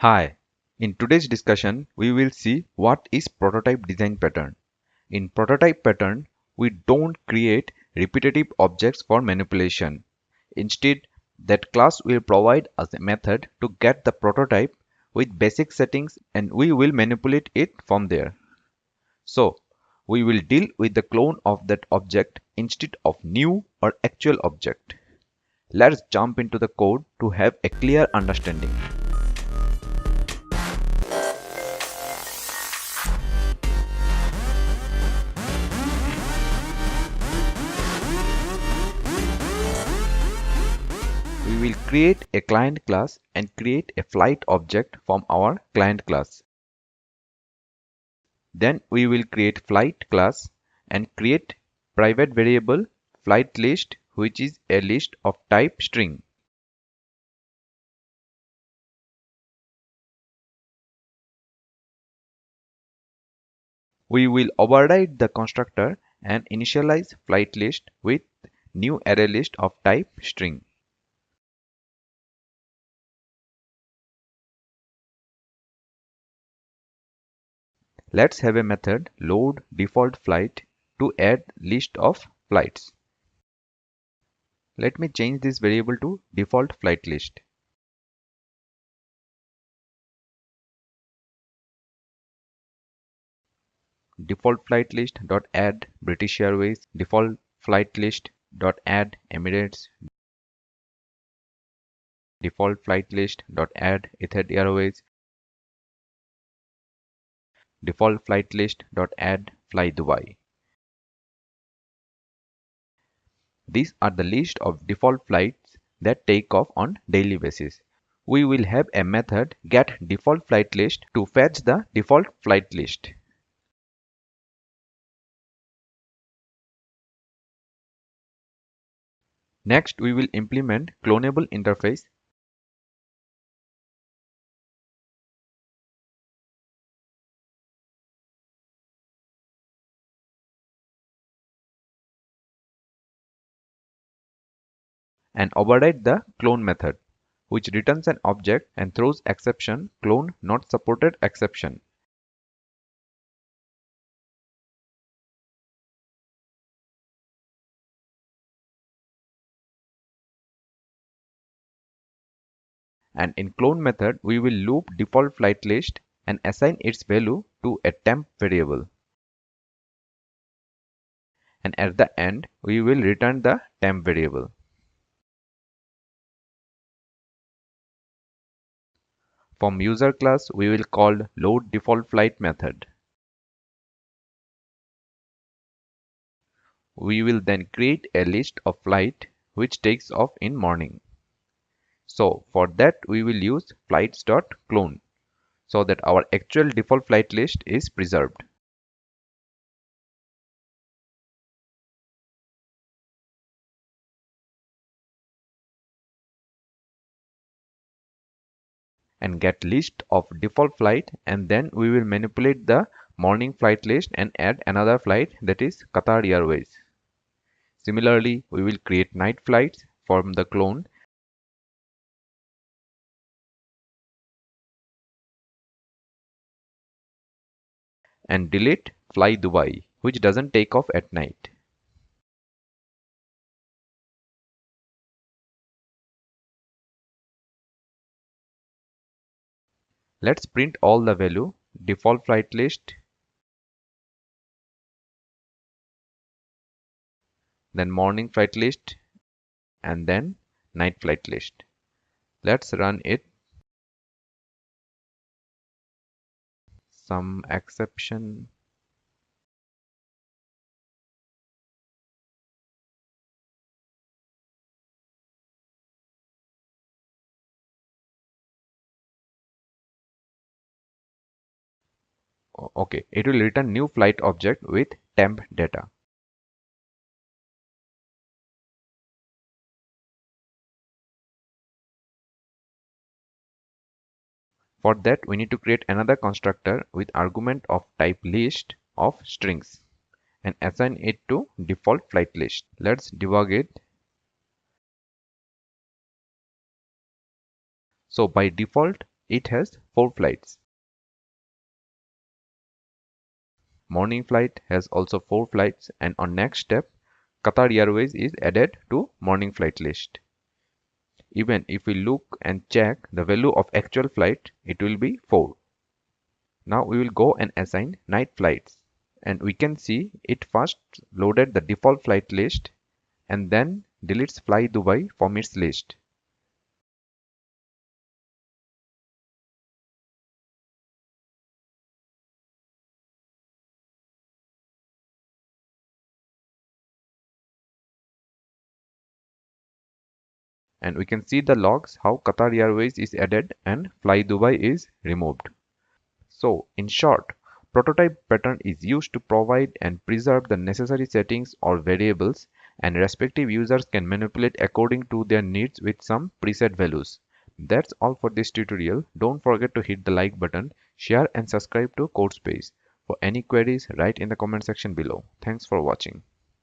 Hi, in today's discussion, we will see what is prototype design pattern. In prototype pattern, we don't create repetitive objects for manipulation. Instead, that class will provide us a method to get the prototype with basic settings and we will manipulate it from there. So, we will deal with the clone of that object instead of new or actual object. Let's jump into the code to have a clear understanding. We will create a client class and create a flight object from our client class. Then we will create flight class and create private variable flight list, which is a list of type string. We will override the constructor and initialize flight list with new array list of type string. Let's have a method load default flight to add list of flights. Let me change this variable to default flight list. Default flight list dot add British Airways, default flight list dot add Emirates, default flight list dot add Etihad Airways, default flight list dot add Fly Dubai. These are the list of default flights that take off on daily basis. We will have a method get default flight list to fetch the default flight list. Next, we will implement clonable interface. And override the clone method, which returns an object and throws exception clone not supported exception. And in clone method, we will loop default flight list and assign its value to a temp variable. And at the end, we will return the temp variable. From user class, we will call load default flight method. We will then create a list of flight which takes off in morning. So for that, we will use flights.clone so that our actual default flight list is preserved. And get list of default flight, and then we will manipulate the morning flight list and add another flight, that is Qatar Airways. Similarly, we will create night flights from the clone and delete Fly Dubai, which doesn't take off at night. Let's print all the value, default flight list, then morning flight list, and then night flight list. Let's run it. Some exception. Okay, it will return new flight object with temp data. For that, we need to create another constructor with argument of type list of strings and assign it to default flight list. Let's debug it. So by default, it has 4 flights. Morning flight has also 4 flights, and on next step, Qatar Airways is added to morning flight list. Even if we look and check the value of actual flight, it will be 4. Now we will go and assign night flights, and we can see it first loaded the default flight list and then deletes Fly Dubai from its list. And we can see the logs how Qatar Airways is added and Fly Dubai is removed. So, in short, prototype pattern is used to provide and preserve the necessary settings or variables, and respective users can manipulate according to their needs with some preset values. That's all for this tutorial. Don't forget to hit the like button, share and subscribe to CodeSpace. For any queries, write in the comment section below. Thanks for watching.